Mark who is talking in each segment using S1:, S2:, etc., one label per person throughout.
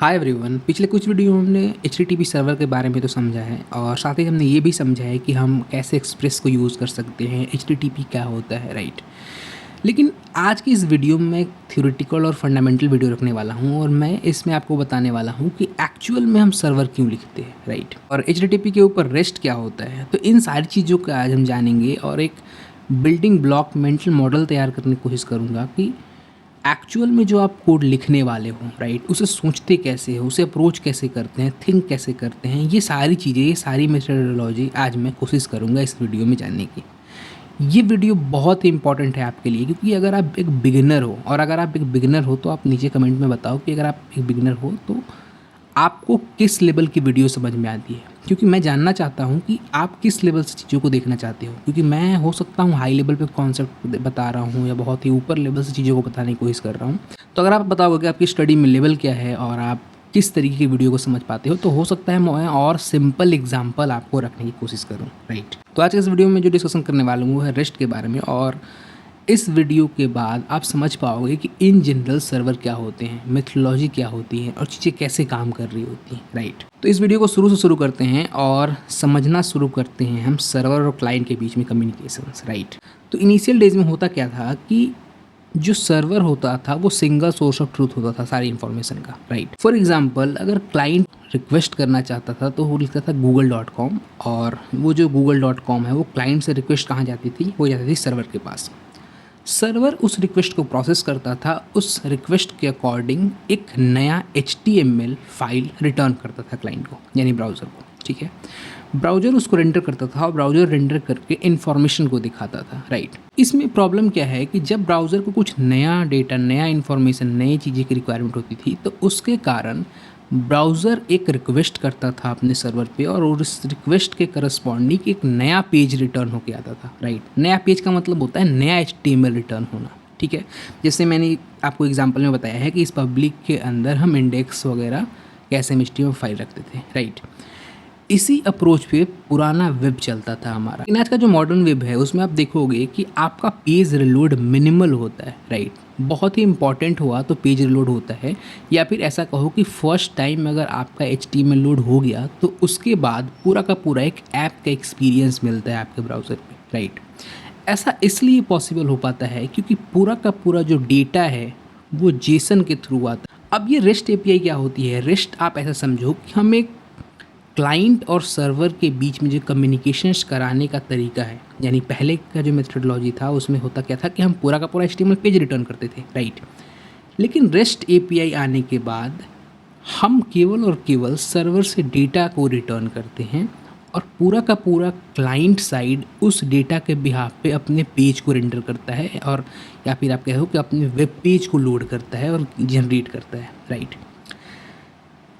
S1: Hi everyone. पिछले कुछ video में हमने एच सर्वर के बारे में तो समझा है और साथ ही हमने ये भी समझा है कि हम कैसे एक्सप्रेस को यूज़ कर सकते हैं, एच क्या होता है, राइट। लेकिन आज की इस वीडियो में मैं थ्योरेटिकल और फंडामेंटल वीडियो रखने वाला हूँ और मैं इसमें आपको बताने वाला हूँ कि एक्चुअल में हम सर्वर क्यों लिखते हैं, राइट, और एच के ऊपर रेस्ट क्या होता है। तो इन सारी चीज़ों का आज हम जानेंगे और एक बिल्डिंग ब्लॉक मेंटल मॉडल तैयार करने की कोशिश करूँगा कि एक्चुअल में जो आप कोड लिखने वाले हो, राइट, उसे सोचते कैसे हो, उसे अप्रोच कैसे करते हैं, थिंक कैसे करते हैं, ये सारी चीज़ें, ये सारी मेथडोलॉजी आज मैं कोशिश करूँगा इस वीडियो में जानने की। ये वीडियो बहुत ही इंपॉर्टेंट है आपके लिए, क्योंकि अगर आप एक बिगिनर हो, और अगर आप एक बिगिनर हो तो आप नीचे कमेंट में बताओ कि अगर आप एक बिगिनर हो तो आपको किस लेवल की वीडियो समझ में आती है, क्योंकि मैं जानना चाहता हूँ कि आप किस लेवल से चीज़ों को देखना चाहते हो। क्योंकि मैं हो सकता हूँ हाई लेवल पे कॉन्सेप्ट बता रहा हूँ या बहुत ही ऊपर लेवल से चीज़ों को बताने की कोशिश कर रहा हूँ। तो अगर आप बताओगे कि आपकी स्टडी में लेवल क्या है और आप किस तरीके की वीडियो को समझ पाते हो, तो हो सकता है मैं और सिंपल एग्जाम्पल आपको रखने की कोशिश करूँ, राइट। तो आज के इस वीडियो में जो डिस्कशन करने वाला हूँ वो है रेस्ट के बारे में, और इस वीडियो के बाद आप समझ पाओगे कि इन जनरल सर्वर क्या होते हैं, मेथोडोलॉजी क्या होती है और चीज़ें कैसे काम कर रही होती हैं, राइट। तो इस वीडियो को शुरू से शुरू करते हैं और समझना शुरू करते हैं हम सर्वर और क्लाइंट के बीच में कम्युनिकेशंस, राइट। तो इनिशियल डेज में होता क्या था कि जो सर्वर होता था वो सिंगल सोर्स ऑफ ट्रूथ होता था सारी इन्फॉर्मेशन का, राइट। फॉर एग्जांपल अगर क्लाइंट रिक्वेस्ट करना चाहता था तो वो लिखता था google.com, और वो जो google.com है वो क्लाइंट से रिक्वेस्ट कहाँ जाती थी, वो जाती थी सर्वर के पास। सर्वर उस रिक्वेस्ट को प्रोसेस करता था, उस रिक्वेस्ट के अकॉर्डिंग एक नया HTML फाइल रिटर्न करता था क्लाइंट को, यानी ब्राउज़र को, ठीक है। ब्राउज़र उसको रेंडर करता था और ब्राउज़र रेंडर करके इन्फॉर्मेशन को दिखाता था, राइट। इसमें प्रॉब्लम क्या है कि जब ब्राउज़र को कुछ नया डेटा, नया इन्फॉर्मेशन, नई चीज़ें की रिक्वायरमेंट होती थी तो उसके कारण ब्राउज़र एक रिक्वेस्ट करता था अपने सर्वर पे और उस रिक्वेस्ट के करस्पॉन्डिंग एक नया पेज रिटर्न होके आता था, राइट। नया पेज का मतलब होता है नया HTML रिटर्न होना, ठीक है। जैसे मैंने आपको एग्जांपल में बताया है कि इस पब्लिक के अंदर हम इंडेक्स वगैरह कैसे HTML फाइल रखते थे, राइट। इसी अप्रोच पे पुराना वेब चलता था हमारा। लेकिन आज का जो मॉडर्न वेब है उसमें आप देखोगे कि आपका पेज रिलोड मिनिमल होता है, राइट। बहुत ही इंपॉर्टेंट हुआ तो पेज रिलोड होता है, या फिर ऐसा कहो कि फर्स्ट टाइम अगर आपका HTML लोड हो गया तो उसके बाद पूरा का पूरा एक ऐप का एक्सपीरियंस मिलता है आपके ब्राउज़र पे, राइट। ऐसा इसलिए पॉसिबल हो पाता है क्योंकि पूरा का पूरा जो डेटा है वो जेसन के थ्रू आता है। अब ये रेस्ट API क्या होती है? रेस्ट आप ऐसा समझो कि हम एक क्लाइंट और सर्वर के बीच में जो कम्युनिकेशंस कराने का तरीका है, यानी पहले का जो मेथडोलॉजी था उसमें होता क्या था कि हम पूरा का पूरा HTML पेज रिटर्न करते थे, राइट। लेकिन रेस्ट API आने के बाद हम केवल और केवल सर्वर से डेटा को रिटर्न करते हैं और पूरा का पूरा क्लाइंट साइड उस डेटा के बिहाफ पे अपने पेज को रेंडर करता है, और या फिर आप कहो कि अपने वेब पेज को लोड करता है और जनरेट करता है, राइट।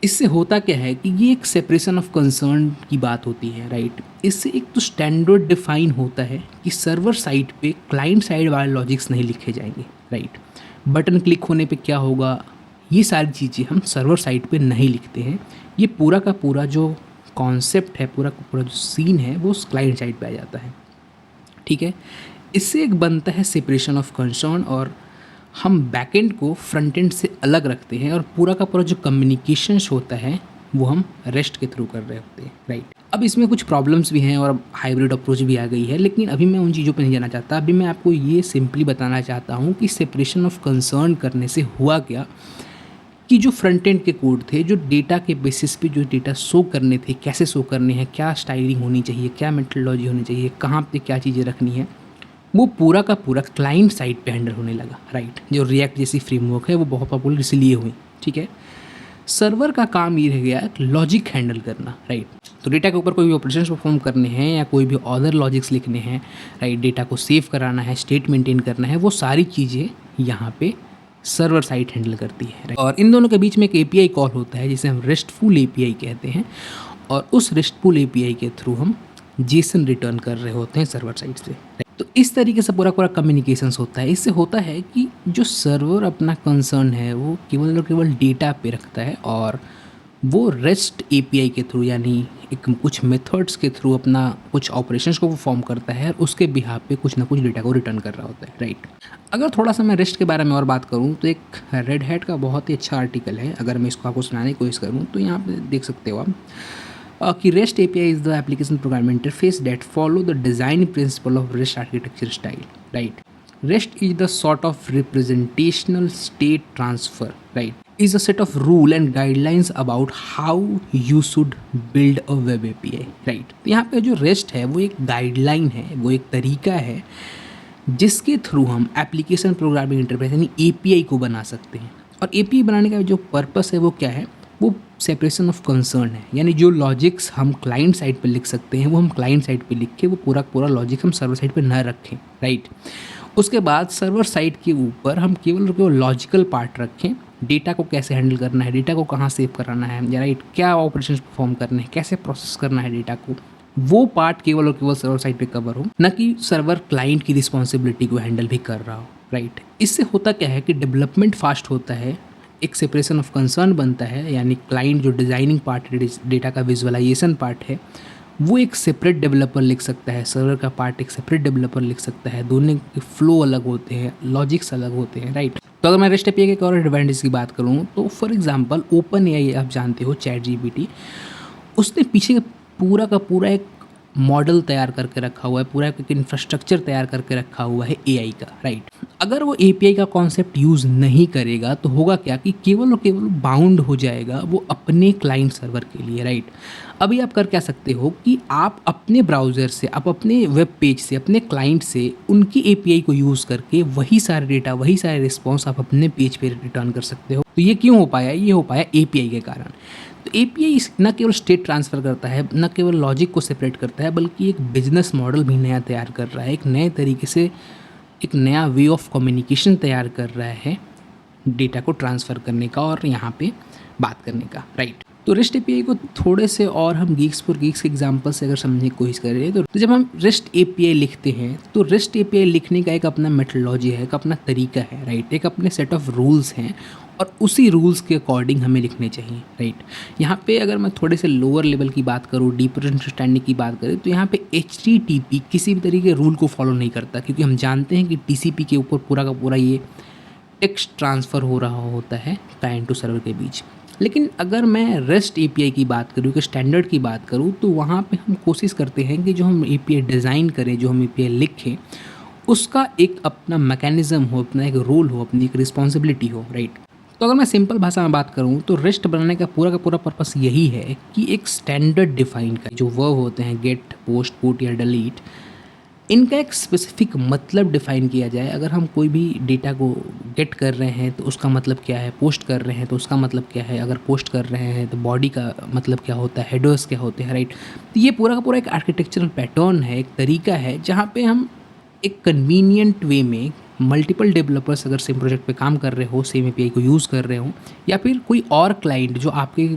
S1: इससे होता क्या है कि ये एक सेपरेशन ऑफ कंसर्न की बात होती है, राइट। इससे एक तो स्टैंडर्ड डिफाइन होता है कि सर्वर साइड पे क्लाइंट साइड वाले लॉजिक्स नहीं लिखे जाएंगे, राइट। बटन क्लिक होने पे क्या होगा, ये सारी चीज़ें हम सर्वर साइड पे नहीं लिखते हैं। ये पूरा का पूरा जो कॉन्सेप्ट है, पूरा का पूरा जो सीन है वो क्लाइंट साइड पे आ जाता है, ठीक है। इससे एक बनता है सेपरेशन ऑफ कंसर्न, और हम बैकएंड को फ्रंट एंड से अलग रखते हैं और पूरा का पूरा जो कम्युनिकेशंस होता है वो हम रेस्ट के थ्रू कर रहे होते हैं, राइट। अब इसमें कुछ प्रॉब्लम्स भी हैं और हाइब्रिड अप्रोच भी आ गई है, लेकिन अभी मैं उन चीज़ों पर नहीं जाना चाहता। अभी मैं आपको ये सिंपली बताना चाहता हूँ कि सेपरेशन ऑफ कंसर्न करने से हुआ क्या कि जो फ्रंट एंड के कोड थे, जो डेटा के बेसिस पे जो डेटा शो करने थे, कैसे शो करने हैं, क्या स्टाइलिंग होनी चाहिए, क्या मेथडोलॉजी होनी चाहिए, कहाँ पे क्या चीज़ें रखनी है, वो पूरा का पूरा क्लाइंट साइड पे हैंडल होने लगा, राइट। जो रिएक्ट जैसी फ्रेमवर्क है वो बहुत पॉपुलर इसलिए हुई, ठीक है। सर्वर का काम ये रह गया लॉजिक हैंडल करना, राइट। तो डेटा के ऊपर कोई भी ऑपरेशंस परफॉर्म करने हैं या कोई भी अदर लॉजिक्स लिखने हैं, राइट, डेटा को सेव कराना है, स्टेट मेंटेन करना है, वो सारी चीज़ें यहाँ पे सर्वर साइड हैंडल करती है, right? और इन दोनों के बीच में एक API कॉल होता है जिसे हम रेस्टफुल API कहते हैं, और उस रेस्टफुल API के थ्रू हम जेसन रिटर्न कर रहे होते हैं सर्वर साइड से, right? तो इस तरीके से पूरा पूरा कम्युनिकेशंस होता है। इससे होता है कि जो सर्वर अपना कंसर्न है वो केवल और केवल डेटा पे रखता है और वो रेस्ट एपीआई के थ्रू यानी एक कुछ मेथड्स के थ्रू अपना कुछ ऑपरेशंस को परफॉर्म करता है और उसके बिहाफ पे कुछ ना कुछ डेटा को रिटर्न कर रहा होता है, राइट। अगर थोड़ा सा मैं रेस्ट के बारे में और बात करूँ तो एक रेड हैट का बहुत ही अच्छा आर्टिकल है, अगर मैं इसको आपको सुनाने की कोशिश करूँ तो यहाँ पे देख सकते हो आप कि REST API is the application programming interface that follow the design principle of REST architecture style, right? REST is the sort of representational state transfer, right? Is a set of rule and guidelines about how you should build a web API, right? तो यहाँ पे जो REST है वो एक guideline है, वो एक तरीका है जिसके थ्रू हम एप्लीकेशन प्रोग्रामिंग इंटरफेस यानी API को बना सकते हैं। और API बनाने का जो पर्पस है वो क्या है, वो सेपरेशन ऑफ कंसर्न है, यानी जो लॉजिक्स हम क्लाइंट साइड पे लिख सकते हैं वो हम क्लाइंट साइड पे लिख के वो पूरा लॉजिक हम सर्वर साइड पे ना रखें, राइट। उसके बाद सर्वर साइड के ऊपर हम केवल लॉजिकल पार्ट रखें, डेटा को कैसे हैंडल करना है, डेटा को कहाँ सेव कराना है, राइट, क्या ऑपरेशन परफॉर्म करने हैं, कैसे प्रोसेस करना है डेटा को, वो पार्ट केवल और केवल सर्वर साइड पे कवर हो, न कि सर्वर क्लाइंट की रिस्पॉन्सिबिलिटी को हैंडल भी कर रहा हो, राइट। इससे होता क्या है कि डेवलपमेंट फास्ट होता है, एक सेपरेशन ऑफ कंसर्न बनता है, यानी क्लाइंट जो डिज़ाइनिंग पार्ट है, डेटा का विजुअलाइजेशन पार्ट है, वो एक सेपरेट डेवलपर लिख सकता है, सर्वर का पार्ट एक सेपरेट डेवलपर लिख सकता है, दोनों के फ्लो अलग होते हैं, लॉजिक्स अलग होते हैं, राइट। तो अगर मैं रेस्ट एपीआई के एक और एडवांटेज की बात करूँ तो फॉर एग्जांपल ओपन एआई आप जानते हो, चैट जीपीटी, उसने पीछे पूरा का पूरा एक मॉडल तैयार करके रखा हुआ है, पूरा एक इंफ्रास्ट्रक्चर तैयार करके रखा हुआ है एआई का, राइट। अगर वो एपीआई का कॉन्सेप्ट यूज़ नहीं करेगा तो होगा क्या कि केवल और केवल बाउंड हो जाएगा वो अपने क्लाइंट सर्वर के लिए, राइट। अभी आप कर क्या सकते हो कि आप अपने ब्राउज़र से, आप अपने वेब पेज से, अपने क्लाइंट से उनकी एपीआई को यूज़ करके वही सारे डेटा, वही सारे रिस्पॉन्स आप अपने पेज पे रिटर्न कर सकते हो। तो ये क्यों हो पाया? ये हो पाया एपीआई के कारण। तो एपीआई न केवल स्टेट ट्रांसफ़र करता है, न केवल लॉजिक को सेपरेट करता है, बल्कि एक बिजनेस मॉडल भी नया तैयार कर रहा है, एक नए तरीके से एक नया वे ऑफ कम्युनिकेशन तैयार कर रहा है डेटा को ट्रांसफ़र करने का और यहाँ पे बात करने का, राइट। तो रेस्ट एपीआई को थोड़े से और हम गीक्स फॉर गीक्स के एग्जांपल से अगर समझने की कोशिश करें तो जब हम रेस्ट एपीआई लिखते हैं तो रेस्ट एपीआई लिखने का एक अपना मेथोडोलॉजी है, एक अपना तरीका है, राइट, एक अपने सेट ऑफ रूल्स हैं और उसी रूल्स के अकॉर्डिंग हमें लिखने चाहिए, राइट। यहाँ पे अगर मैं थोड़े से लोअर लेवल की बात करूँ, डीपर अंडरस्टैंडिंग की बात करें, तो यहाँ पे HTTP किसी भी तरीके रूल को फॉलो नहीं करता, क्योंकि हम जानते हैं कि TCP के ऊपर पूरा का पूरा ये टेक्स्ट ट्रांसफ़र हो रहा होता है क्लाइंट टू सर्वर के बीच। लेकिन अगर मैं रेस्ट एपीआई की बात करूँ, कि स्टैंडर्ड की बात करूँ, तो वहाँ पे हम कोशिश करते हैं कि जो हम एपीआई डिज़ाइन करें, जो हम एपीआई लिखें, उसका एक अपना मैकेनिज़्म हो, अपना एक रोल हो, अपनी एक रिस्पॉन्सिबिलिटी हो, राइट। तो अगर मैं सिंपल भाषा में बात करूँ तो रेस्ट बनाने का पूरा पर्पस यही है कि एक स्टैंडर्ड डिफाइन का जो वर्ब होते हैं गेट, पोस्ट, पुट या डिलीट, इनका एक स्पेसिफिक मतलब डिफ़ाइन किया जाए। अगर हम कोई भी डेटा को गेट कर रहे हैं तो उसका मतलब क्या है, पोस्ट कर रहे हैं तो उसका मतलब क्या है, अगर पोस्ट कर रहे हैं तो बॉडी का मतलब क्या होता है, हेडर्स क्या होते हैं, राइट। तो ये पूरा का पूरा एक आर्किटेक्चरल पैटर्न है, एक तरीका है जहाँ पे हम एक कन्वीनियंट वे में मल्टीपल डेवलपर्स अगर सेम प्रोजेक्ट पे काम कर रहे हो, सेम एपीआई को यूज़ कर रहे हो, या फिर कोई और क्लाइंट जो आपके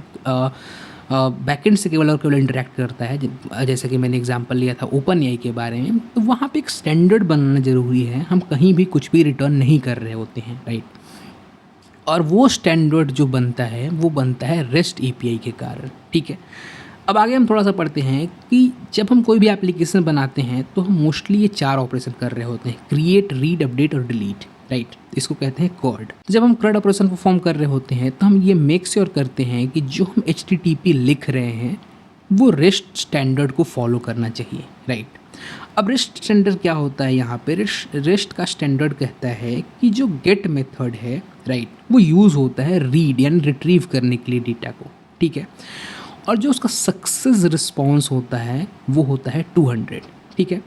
S1: बैकएंड से केवल और केवल इंटरेक्ट करता है, जैसे कि मैंने एग्जांपल लिया था ओपन एआई के बारे में, तो वहाँ पे एक स्टैंडर्ड बनना ज़रूरी है। हम कहीं भी कुछ भी रिटर्न नहीं कर रहे होते हैं, राइट। और वो स्टैंडर्ड जो बनता है वो बनता है रेस्ट एपीआई के कारण, ठीक है। अब आगे हम थोड़ा सा पढ़ते हैं कि जब हम कोई भी एप्लीकेशन बनाते हैं तो हम मोस्टली ये 4 ऑपरेशन कर रहे होते हैं, क्रिएट, रीड, अपडेट और डिलीट, राइट। इसको कहते हैं CRUD। तो जब हम CRUD ऑपरेशन परफॉर्म कर रहे होते हैं तो हम ये मेक श्योर करते हैं कि जो हम HTTP लिख रहे हैं वो रेस्ट स्टैंडर्ड को फॉलो करना चाहिए, राइट। अब रेस्ट स्टैंडर्ड क्या होता है यहाँ पे? रेस्ट का स्टैंडर्ड कहता है कि जो गेट मेथड है, राइट, वो यूज़ होता है रीड यानी रिट्रीव करने के लिए डेटा को, ठीक है। और जो उसका सक्सेस रिस्पॉन्स होता है वो होता है 200, ठीक है।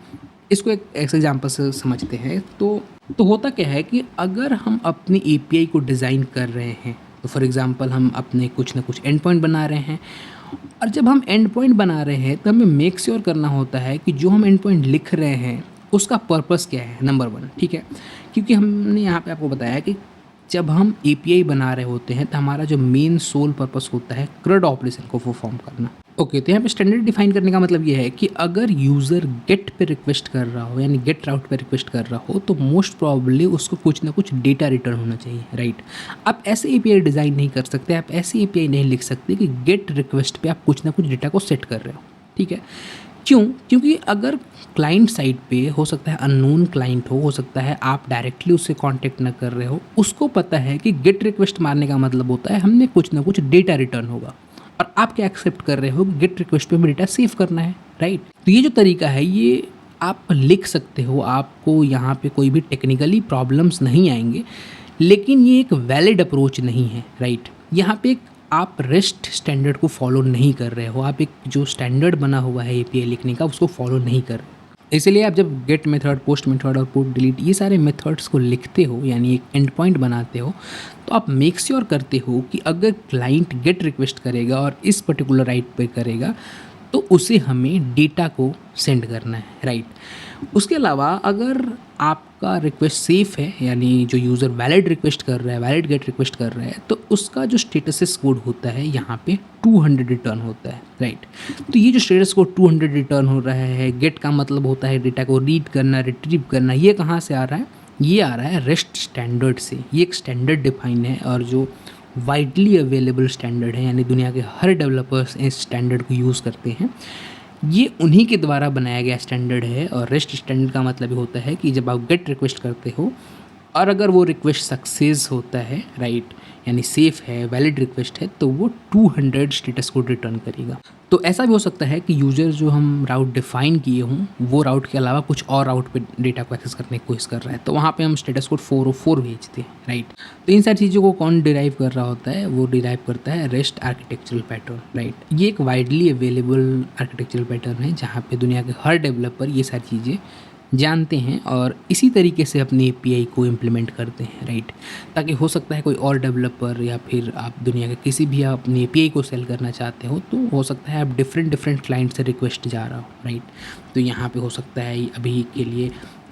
S1: इसको एक एग्जांपल से समझते हैं तो होता क्या है कि अगर हम अपनी एपीआई को डिज़ाइन कर रहे हैं तो फॉर एग्जांपल हम अपने कुछ ना कुछ एंड पॉइंट बना रहे हैं, और जब हम एंड पॉइंट बना रहे हैं तो हमें मेक श्योर करना होता है कि जो हम एंड पॉइंट लिख रहे हैं उसका पर्पस क्या है, नंबर 1, ठीक है। क्योंकि हमने यहाँ पे आपको बताया कि जब हम एपीआई बना रहे होते हैं तो हमारा जो मेन सोल पर्पस होता है CRUD ऑपरेशन को परफॉर्म करना, ओके, तो यहाँ पे स्टैंडर्ड डिफाइन करने का मतलब ये है कि अगर यूज़र गेट पे रिक्वेस्ट कर रहा हो, यानी गेट राउट पे रिक्वेस्ट कर रहा हो, तो मोस्ट प्रॉब्ली उसको कुछ ना कुछ डेटा रिटर्न होना चाहिए, राइट। आप ऐसे एपीआई डिज़ाइन नहीं कर सकते, आप ऐसे एपीआई नहीं लिख सकते कि गेट रिक्वेस्ट पे आप कुछ ना कुछ डेटा को सेट कर रहे हो, ठीक है। क्यों? क्योंकि अगर क्लाइंट साइड पे हो सकता है अननोन क्लाइंट हो सकता है आप डायरेक्टली उससे कांटेक्ट ना कर रहे हो, उसको पता है कि गेट रिक्वेस्ट मारने का मतलब होता है हमने कुछ ना कुछ डेटा रिटर्न होगा, और आप क्या एक्सेप्ट कर रहे हो कि गेट रिक्वेस्ट पे डेटा सेव करना है, राइट। तो ये जो तरीका है ये आप लिख सकते हो, आपको यहाँ पे कोई भी टेक्निकली प्रॉब्लम्स नहीं आएंगे, लेकिन ये एक वैलिड अप्रोच नहीं है, राइट। यहाँ पे एक आप रेस्ट स्टैंडर्ड को फॉलो नहीं कर रहे हो, आप एक जो स्टैंडर्ड बना हुआ है एपीआई लिखने का उसको फॉलो नहीं कर रहे। इसलिए आप जब गेट मेथड, पोस्ट मेथड और पुट डिलीट ये सारे मेथड्स को लिखते हो, यानी एक एंड पॉइंट बनाते हो, तो आप मेक श्योर करते हो कि अगर क्लाइंट गेट रिक्वेस्ट करेगा और इस पर्टिकुलर राइट पे करेगा तो उसे हमें डेटा को सेंड करना है, राइट। उसके अलावा अगर आपका रिक्वेस्ट सेफ है, यानी जो यूज़र वैलिड रिक्वेस्ट कर रहा है, वैलिड गेट रिक्वेस्ट कर रहा है, तो उसका जो स्टेटस कोड होता है यहाँ पे 200 रिटर्न होता है, राइट। तो ये जो स्टेटस कोड 200 रिटर्न हो रहा है, गेट का मतलब होता है डेटा को रीड करना, रिट्रीव करना। ये कहाँ से आ रहा है? ये आ रहा है रेस्ट स्टैंडर्ड से। ये एक स्टैंडर्ड डिफाइन है और जो वाइडली अवेलेबल स्टैंडर्ड है, यानी दुनिया के हर डेवलपर्स इस स्टैंडर्ड को यूज़ करते हैं। ये उन्हीं के द्वारा बनाया गया स्टैंडर्ड है। और रेस्ट स्टैंडर्ड का मतलब ये होता है कि जब आप गेट रिक्वेस्ट करते हो और अगर वो रिक्वेस्ट सक्सेस होता है, राइट, यानी सेफ है, वैलिड रिक्वेस्ट है, तो वो 200 स्टेटस कोड रिटर्न करेगा। तो ऐसा भी हो सकता है कि यूज़र जो हम राउट डिफ़ाइन किए हों वो राउट के अलावा कुछ और राउट पे डेटा को एक्सेस करने की कोशिश कर रहा है, तो वहाँ पे हम स्टेटस कोड 404 भेजते हैं, राइट। तो इन सारी चीज़ों को कौन डिराइव कर रहा होता है? वो डिराइव करता है रेस्ट आर्किटेक्चरल पैटर्न, राइट। ये एक वाइडली अवेलेबल आर्किटेक्चरल पैटर्न है जहाँ पे दुनिया के हर डेवलपर ये सारी चीज़ें जानते हैं और इसी तरीके से अपनी एपीआई को इम्प्लीमेंट करते हैं, राइट। ताकि हो सकता है कोई और डेवलपर या फिर आप दुनिया के किसी भी आप अपनी एपीआई को सेल करना चाहते हो, तो हो सकता है आप डिफरेंट क्लाइंट से रिक्वेस्ट जा रहा हो, राइट। तो यहाँ पे हो सकता है अभी के लिए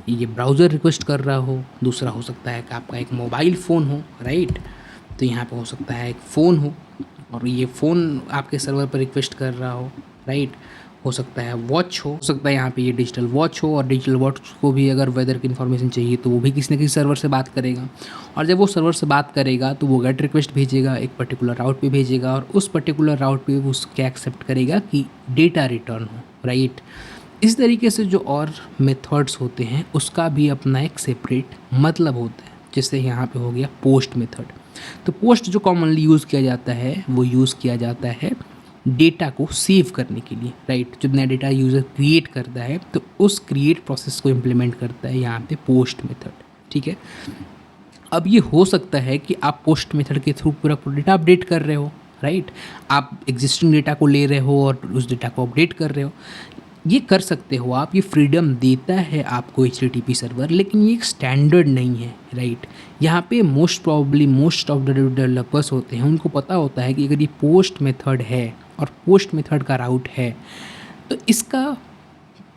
S1: ये ब्राउज़र रिक्वेस्ट कर रहा हो, दूसरा हो सकता है कि आपका एक मोबाइल फ़ोन हो, राइट। तो यहाँ पे हो सकता है एक फ़ोन हो और ये फ़ोन आपके सर्वर पर रिक्वेस्ट कर रहा हो, राइट। हो सकता है वॉच हो सकता है यहाँ पे ये डिजिटल वॉच हो, और डिजिटल वॉच को भी अगर वेदर की इन्फॉर्मेशन चाहिए तो वो भी किसी न किसी सर्वर से बात करेगा, और जब वो सर्वर से बात करेगा तो वो गेट रिक्वेस्ट भेजेगा, एक पर्टिकुलर राउट पे भेजेगा, और उस पर्टिकुलर राउट पे वो क्या एक्सेप्ट करेगा कि डेटा रिटर्न हो, राइट। इस तरीके से जो और मेथड्स होते हैं उसका भी अपना एक सेपरेट मतलब होता है। जैसे यहाँ पे हो गया पोस्ट मेथड। तो पोस्ट जो कॉमनली यूज़ किया जाता है वो यूज़ किया जाता है डेटा को सेव करने के लिए, राइट। जब नया डेटा यूज़र क्रिएट करता है तो उस क्रिएट प्रोसेस को इम्प्लीमेंट करता है यहाँ पे पोस्ट मेथड, ठीक है। अब ये हो सकता है कि आप पोस्ट मेथड के थ्रू पूरा डेटा अपडेट कर रहे हो, राइट। आप एग्जिस्टिंग डेटा को ले रहे हो और उस डेटा को अपडेट कर रहे हो। ये कर सकते हो आप, ये फ्रीडम देता है आपको HTTP सर्वर, लेकिन ये एक स्टैंडर्ड नहीं है, राइट। यहाँ पे most probably most of the developers होते हैं उनको पता होता है कि अगर ये पोस्ट मेथड है और पोस्ट मेथड का राउट है तो इसका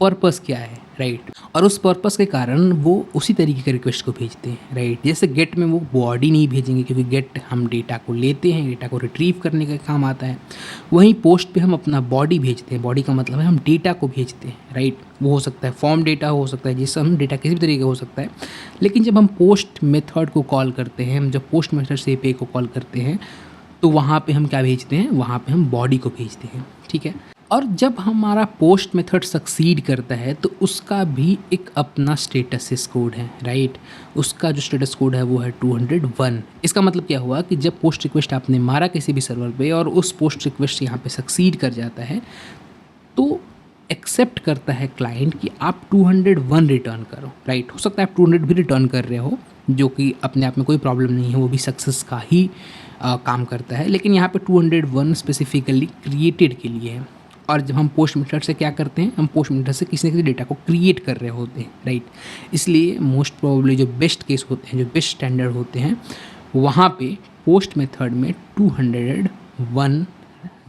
S1: पर्पस क्या है, राइट। और उस पर्पस के कारण वो उसी तरीके के रिक्वेस्ट को भेजते हैं, राइट। जैसे गेट में वो बॉडी नहीं भेजेंगे क्योंकि गेट हम डेटा को लेते हैं, डेटा को रिट्रीव करने का काम आता है। वहीं पोस्ट पे हम अपना बॉडी भेजते हैं, बॉडी का मतलब है हम डेटा को भेजते हैं, राइट। वो हो सकता है फॉर्म डेटा हो सकता है, जिससे हम डेटा किसी भी तरीके का हो सकता है। लेकिन जब हम पोस्ट मेथड को कॉल करते हैं, हम जब पोस्ट मेथड से एपीआई को कॉल करते हैं तो वहाँ पे हम क्या भेजते हैं? वहाँ पे हम बॉडी को भेजते हैं, ठीक है। और जब हमारा पोस्ट मेथड सक्सीड करता है तो उसका भी एक अपना स्टेटस कोड है, राइट। उसका जो स्टेटस कोड है वो है 201। इसका मतलब क्या हुआ कि जब पोस्ट रिक्वेस्ट आपने मारा किसी भी सर्वर पे और उस पोस्ट रिक्वेस्ट यहाँ पे सक्सीड कर जाता है तो एक्सेप्ट करता है क्लाइंट कि आप 201 रिटर्न करो, राइट। हो सकता है आप 200 भी रिटर्न कर रहे हो, जो कि अपने आप में कोई प्रॉब्लम नहीं है, वो भी सक्सेस का ही काम करता है। लेकिन यहाँ पे 201 स्पेसिफिकली क्रिएटेड के लिए है। और जब हम पोस्ट मेथड से क्या करते हैं? हम पोस्ट मेथड से किसी न किसी डेटा को क्रिएट कर रहे होते हैं, राइट। इसलिए मोस्ट प्रोबेबली जो बेस्ट केस होते हैं, जो बेस्ट स्टैंडर्ड होते हैं, वहाँ पे पोस्ट मेथड में 201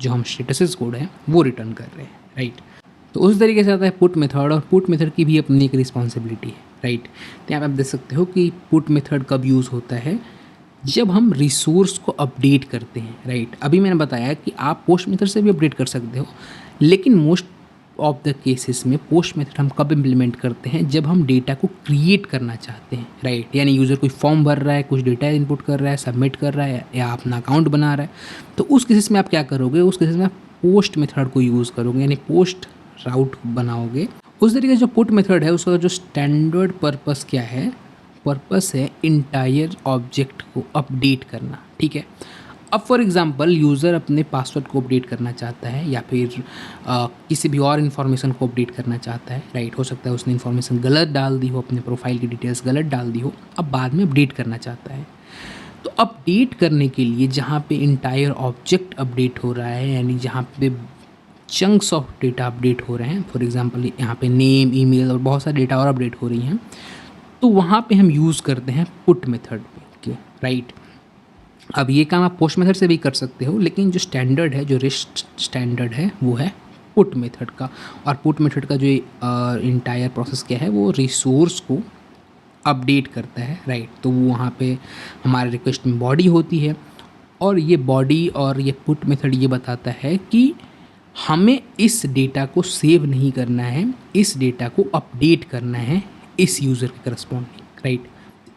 S1: जो हम स्टेटस कोड है वो रिटर्न कर रहे हैं, राइट। तो उस तरीके से आता है पुट मेथड, और पुट मेथड की भी अपनी एक रिस्पॉन्सिबिलिटी है, राइट। तो यहाँ पे आप देख सकते हो कि पुट मेथड कब यूज़ होता है जब हम रिसोर्स को अपडेट करते हैं, राइट, अभी मैंने बताया कि आप पोस्ट मेथड से भी अपडेट कर सकते हो, लेकिन मोस्ट ऑफ द केसेस में पोस्ट मेथड हम कब इम्प्लीमेंट करते हैं, जब हम डेटा को क्रिएट करना चाहते हैं, राइट, यानी यूज़र कोई फॉर्म भर रहा है, कुछ डेटा इनपुट कर रहा है, सबमिट कर रहा है, या अपना अकाउंट बना रहा है, तो उस केसेस में आप क्या करोगे, उस केसेस में आप पोस्ट मेथड को यूज़ करोगे, यानी पोस्ट राउट बनाओगे। उस तरीके से जो पुट मेथड है उसका जो स्टैंडर्ड पर्पस क्या है, पर्पस है इंटायर ऑब्जेक्ट को अपडेट करना, ठीक है। अब फॉर एग्जांपल यूज़र अपने पासवर्ड को अपडेट करना चाहता है, या फिर किसी भी और इन्फॉर्मेशन को अपडेट करना चाहता है, राइट, हो सकता है उसने इन्फॉर्मेशन गलत डाल दी हो, अपने प्रोफाइल की डिटेल्स गलत डाल दी हो, अब बाद में अपडेट करना चाहता है। तो अपडेट करने के लिए जहाँ पे इंटायर ऑब्जेक्ट अपडेट हो रहा है, यानी जहाँ पे चंक्स ऑफ डेटा अपडेट हो रहे हैं, फॉर एग्जांपल यहाँ पे नेम, ईमेल और बहुत सारा डेटा और अपडेट हो रही हैं, तो वहाँ पे हम यूज़ करते हैं पुट मेथड के, राइट। अब ये काम आप पोस्ट मेथड से भी कर सकते हो, लेकिन जो स्टैंडर्ड है, जो रिस्ट स्टैंडर्ड है, वो है पुट मेथड का। और पुट मेथड का जो इंटायर प्रोसेस क्या है, वो रिसोर्स को अपडेट करता है, राइट। तो वो वहाँ पे हमारे रिक्वेस्ट में बॉडी होती है, और ये बॉडी और ये पुट मेथड ये बताता है कि हमें इस डेटा को सेव नहीं करना है, इस डेटा को अपडेट करना है इस यूज़र के करस्पॉन्डिंग, राइट।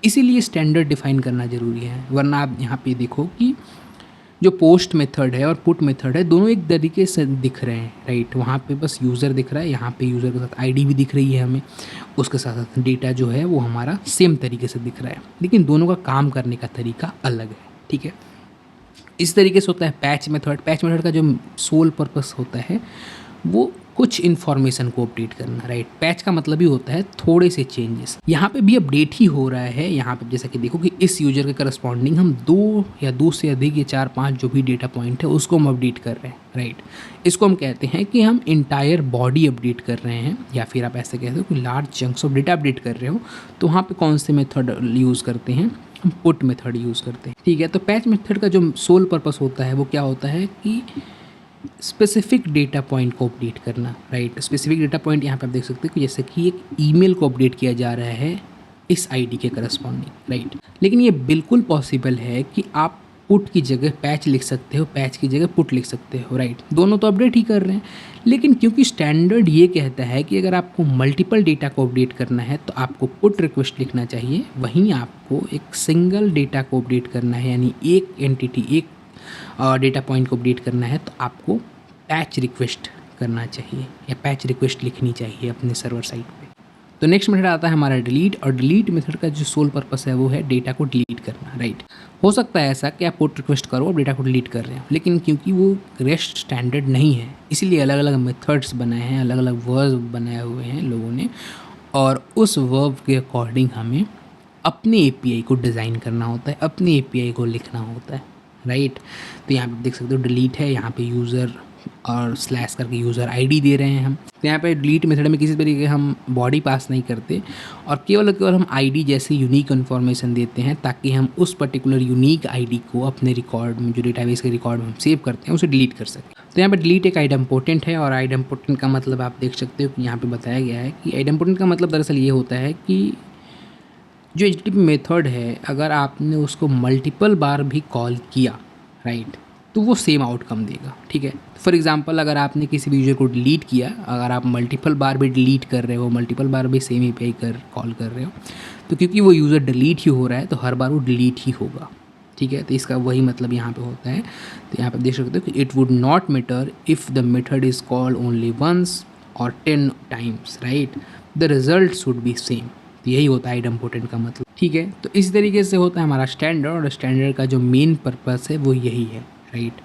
S1: इसीलिए स्टैंडर्ड डिफाइन करना ज़रूरी है, वरना आप यहाँ पे देखो कि जो पोस्ट मेथड है और पुट मेथड है, दोनों एक तरीके से दिख रहे हैं, राइट। वहाँ पे बस यूज़र दिख रहा है, यहाँ पे यूज़र के साथ आईडी भी दिख रही है हमें, उसके साथ साथ डेटा जो है वो हमारा सेम तरीके से दिख रहा है, लेकिन दोनों का काम करने का तरीका अलग है, ठीक है। इस तरीके से होता है पैच मेथड। पैच मेथड का जो सोल पर्पस होता है वो कुछ इन्फॉर्मेशन को अपडेट करना, राइट। पैच का मतलब ही होता है थोड़े से चेंजेस। यहाँ पे भी अपडेट ही हो रहा है। यहाँ पे जैसा कि देखो कि इस यूजर के करस्पॉन्डिंग हम दो से अधिक या 4-5 जो भी डेटा पॉइंट है उसको हम अपडेट कर रहे हैं, राइट। इसको हम कहते हैं कि हम इंटायर बॉडी अपडेट कर रहे हैं, या फिर आप ऐसे कहते हो कि large chunks of data update कर रहे हो। तो वहाँ पे कौन से मेथड यूज़ करते हैं, हम पुट मेथड यूज़ करते हैं, ठीक है। तो पैच मेथड का जो सोल पर्पस होता है वो क्या होता है कि स्पेसिफिक डेटा पॉइंट को अपडेट करना, राइट। स्पेसिफिक डेटा पॉइंट यहाँ पे आप देख सकते हो कि जैसे कि एक ईमेल को अपडेट किया जा रहा है इस आईडी के करस्पॉन्डिंग, राइट। लेकिन ये बिल्कुल पॉसिबल है कि आप पुट की जगह पैच लिख सकते हो, पैच की जगह पुट लिख सकते हो, राइट। दोनों तो अपडेट ही कर रहे हैं, लेकिन क्योंकि स्टैंडर्ड ये कहता है कि अगर आपको मल्टीपल डेटा को अपडेट करना है तो आपको पुट रिक्वेस्ट लिखना चाहिए, वहीं आपको एक सिंगल डेटा को अपडेट करना है, यानी एक एंटिटी, एक डेटा पॉइंट को अपडेट करना है, तो आपको पैच रिक्वेस्ट करना चाहिए या पैच रिक्वेस्ट लिखनी चाहिए अपने सर्वर साइट पे। तो नेक्स्ट मेथड आता है हमारा डिलीट, और डिलीट मेथड का जो सोल पर्पस है वो है डेटा को डिलीट करना, राइट। हो सकता है ऐसा कि आप पुट रिक्वेस्ट करो और डेटा को डिलीट कर रहे हो, लेकिन क्योंकि वो रेस्ट स्टैंडर्ड नहीं है, इसीलिए अलग अलग मेथड्स बनाए हैं, अलग अलग वर्ब बनाए हुए हैं लोगों ने, और उस वर्ब के अकॉर्डिंग हमें अपने एपीआई को डिज़ाइन करना होता है, अपने एपीआई को लिखना होता है, राइट। तो यहाँ पे देख सकते हो डिलीट है, यहाँ पे यूज़र और स्लैश करके यूज़र आईडी दे रहे हैं हम। तो यहाँ पे डिलीट मेथड में किसी तरीके हम बॉडी पास नहीं करते, और केवल हम आईडी जैसे यूनिक इन्फॉर्मेशन देते हैं, ताकि हम उस पर्टिकुलर यूनिक आईडी को अपने रिकॉर्ड में, जो डेटाबेस के रिकॉर्ड में हम सेव करते हैं, उसे डिलीट कर सकें। तो यहाँ पे डिलीट एक आइडेम्पोर्टेंट है, और आइडेम्पोर्टेंट का मतलब आप देख सकते हो कि यहाँ पे बताया गया है कि आइडेम्पोर्टेंट का मतलब दरअसल ये होता है कि जो HTTP मेथड है, अगर आपने उसको मल्टीपल बार भी कॉल किया, राइट, तो वो सेम आउटकम देगा, ठीक है। फॉर एग्जांपल अगर आपने किसी भी यूजर को डिलीट किया, अगर आप मल्टीपल बार भी डिलीट कर रहे हो, मल्टीपल बार भी सेम एपीआई कॉल कर रहे हो, तो क्योंकि वो यूज़र डिलीट ही हो रहा है तो हर बार वो डिलीट ही होगा, ठीक है। तो इसका वही मतलब यहाँ पे होता है। तो यहाँ पे देख सकते हो कि it would not matter if the method is called only once और 10 times, right, the result should be same. तो यही होता है आइडेम्पोर्टेंट का मतलब, ठीक है। तो इस तरीके से होता है हमारा स्टैंडर्ड, और स्टैंडर्ड का जो मेन पर्पस है वो यही है, राइट।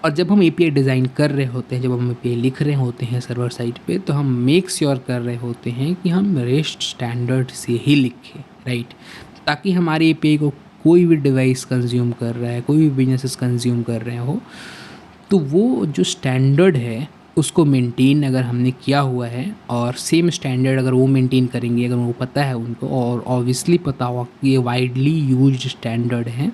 S1: और जब हम एपीआई डिज़ाइन कर रहे होते हैं, जब हम एपीआई लिख रहे होते हैं सर्वर साइट पे, तो हम मेक श्योर कर रहे होते हैं कि हम रेस्ट स्टैंडर्ड से ही लिखें, राइट, ताकि हमारी एपीआई को कोई भी डिवाइस कंज्यूम कर रहा है, कोई भी बिजनेसेस कंज्यूम कर रहे हो, तो वो जो स्टैंडर्ड है उसको मेंटेन अगर हमने किया हुआ है, और सेम स्टैंडर्ड अगर वो मेंटेन करेंगे, अगर उनको पता है उनको, और ऑब्वियसली पता होगा कि ये वाइडली यूज्ड स्टैंडर्ड है,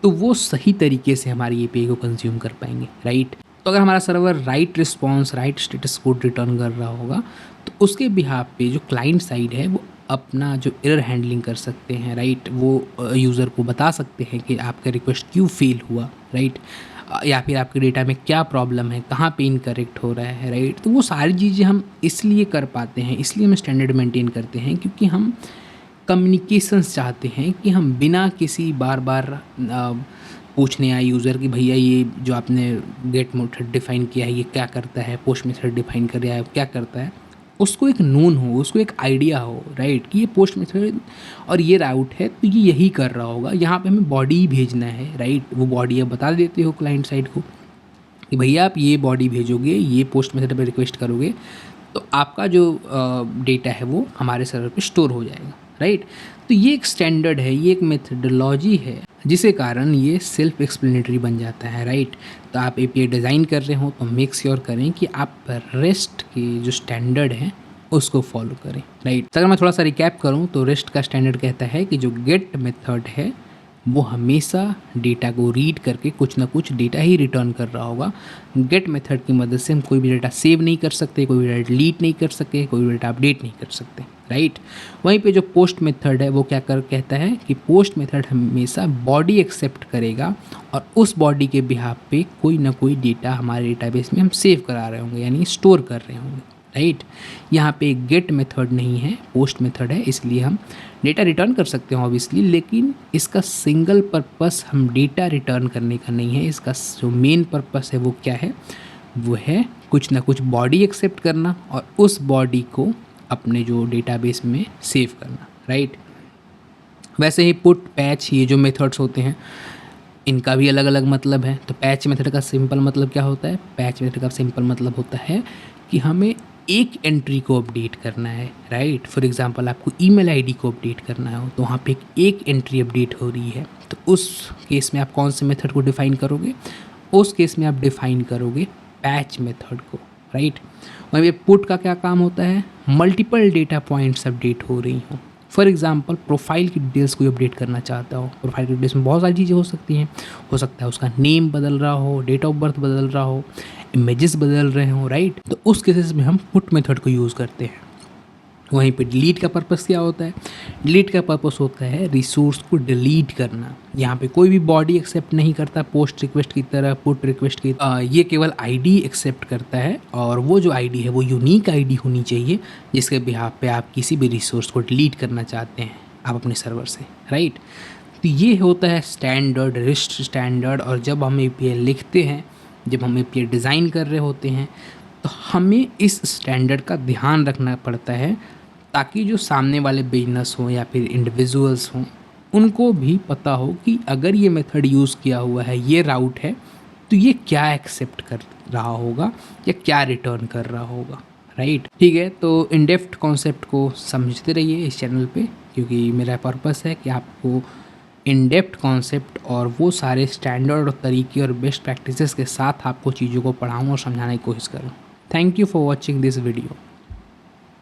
S1: तो वो सही तरीके से हमारी एपीआई को कंज्यूम कर पाएंगे, राइट। तो अगर हमारा server right response, right status code return कर रहा होगा, तो उसके बिहाफ पे जो क्लाइंट साइड है वो अपना जो एरर हैंडलिंग कर सकते हैं, राइट। वो यूज़र को बता सकते हैं कि आपका रिक्वेस्ट क्यों फेल हुआ, राइट। या फिर आपके डेटा में क्या प्रॉब्लम है, कहाँ पे इनकरेक्ट हो रहा है, राइट। तो वो सारी चीज़ें हम इसलिए कर पाते हैं, इसलिए हम स्टैंडर्ड मेंटेन करते हैं क्योंकि हम कम्युनिकेशंस चाहते हैं कि हम बिना किसी बार बार पूछने आए यूज़र कि भैया ये जो आपने गेट मेथड डिफ़ाइन किया है ये क्या करता है, पोस्ट मेथड डिफ़ाइन कर रहा है क्या करता है, उसको एक नून हो, उसको एक आइडिया हो, राइट, कि ये पोस्ट मेथड और ये राउट है तो ये यही कर रहा होगा, यहाँ पे हमें बॉडी ही भेजना है, राइट। वो बॉडी आप बता देते हो क्लाइंट साइड को कि भैया आप ये बॉडी भेजोगे, ये पोस्ट मेथड पे रिक्वेस्ट करोगे तो आपका जो डेटा है वो हमारे सर्वर पे स्टोर हो जाएगा, राइट। तो ये एक स्टैंडर्ड है, ये एक मेथडोलॉजी है जिसके कारण ये सेल्फ एक्सप्लेनेटरी बन जाता है, राइट। तो आप एपीआई डिज़ाइन कर रहे हो तो मेक श्योर करें कि आप रेस्ट के जो स्टैंडर्ड हैं उसको फॉलो करें, राइट। अगर मैं थोड़ा सा रिकैप करूँ तो रेस्ट का स्टैंडर्ड कहता है कि जो गेट मेथड है वो हमेशा डेटा को रीड करके कुछ ना कुछ डेटा ही रिटर्न कर रहा होगा। गेट मेथड की मदद से हम कोई भी डेटा सेव नहीं कर सकते, कोई भी डेटा डिलीट नहीं कर सकते, कोई भी डेटा अपडेट नहीं कर सकते, राइट। वहीं पे जो पोस्ट मेथड है वो क्या कहता है कि पोस्ट मेथड हमेशा बॉडी एक्सेप्ट करेगा और उस बॉडी के बिहाफ पे कोई ना कोई डेटा हमारे डेटाबेस में हम सेव करा रहे होंगे, यानी स्टोर कर रहे होंगे, राइट। यहाँ पे गेट मेथड नहीं है, पोस्ट मेथड है, इसलिए हम डेटा रिटर्न कर सकते हैं ऑब्वियसली, लेकिन इसका सिंगल पर्पस हम डेटा रिटर्न करने का नहीं है। इसका जो मेन पर्पस है वो क्या है, वो है कुछ ना कुछ बॉडी एक्सेप्ट करना और उस बॉडी को अपने जो डेटाबेस में सेव करना, राइट। वैसे ही पुट, पैच, ये जो मेथड्स होते हैं इनका भी अलग अलग मतलब है। तो पैच मेथड का सिंपल मतलब क्या होता है, पैच मेथड का सिंपल मतलब होता है कि हमें एक एंट्री को अपडेट करना है, राइट। फॉर एग्जांपल आपको ईमेल आईडी को अपडेट करना है तो वहाँ पे एक एंट्री अपडेट हो रही है, तो उस केस में आप कौन से मेथड को डिफ़ाइन करोगे, उस केस में आप डिफ़ाइन करोगे पैच मेथड को, राइट। वहीं पे पुट का क्या काम होता है, मल्टीपल डेटा पॉइंट्स अपडेट हो रही हों। फॉर एग्जांपल प्रोफाइल की डिटेल्स कोई अपडेट करना चाहता हो, प्रोफाइल की डिटेल्स में बहुत सारी चीज़ें हो सकती हैं, हो सकता है उसका नेम बदल रहा हो, डेट ऑफ बर्थ बदल रहा हो, इमेजेस बदल रहे हो, राइट। तो उस केसेस में हम पुट मेथड को यूज़ करते हैं। वहीं पे डिलीट का पर्पस क्या होता है, डिलीट का पर्पस होता है रिसोर्स को डिलीट करना। यहाँ पे कोई भी बॉडी एक्सेप्ट नहीं करता पोस्ट रिक्वेस्ट की तरह, पुट रिक्वेस्ट की ये केवल आईडी एक्सेप्ट करता है और वो जो आईडी है वो यूनिक आईडी होनी चाहिए जिसके बिहाफ पे आप किसी भी रिसोर्स को डिलीट करना चाहते हैं आप अपने सर्वर से, राइट। तो ये होता है स्टैंडर्ड, रिस्ट स्टैंडर्ड। और जब हम एपीआई लिखते हैं, जब हम एपीआई डिज़ाइन कर रहे होते हैं तो हमें इस स्टैंडर्ड का ध्यान रखना पड़ता है ताकि जो सामने वाले बिजनेस हों या फिर इंडिविजुअल्स हों उनको भी पता हो कि अगर ये मेथड यूज़ किया हुआ है, ये राउट है, तो ये क्या एक्सेप्ट कर रहा होगा या क्या रिटर्न कर रहा होगा, राइट। ठीक है, तो इन डेप्थ कॉन्सेप्ट को समझते रहिए इस चैनल पे, क्योंकि मेरा पर्पस है कि आपको इन डेप्थ कॉन्सेप्ट और वो सारे स्टैंडर्ड और तरीके और बेस्ट प्रैक्टिसेस के साथ आपको चीज़ों को पढ़ाऊँ और समझाने की कोशिश करूँ। Thank you for watching this video.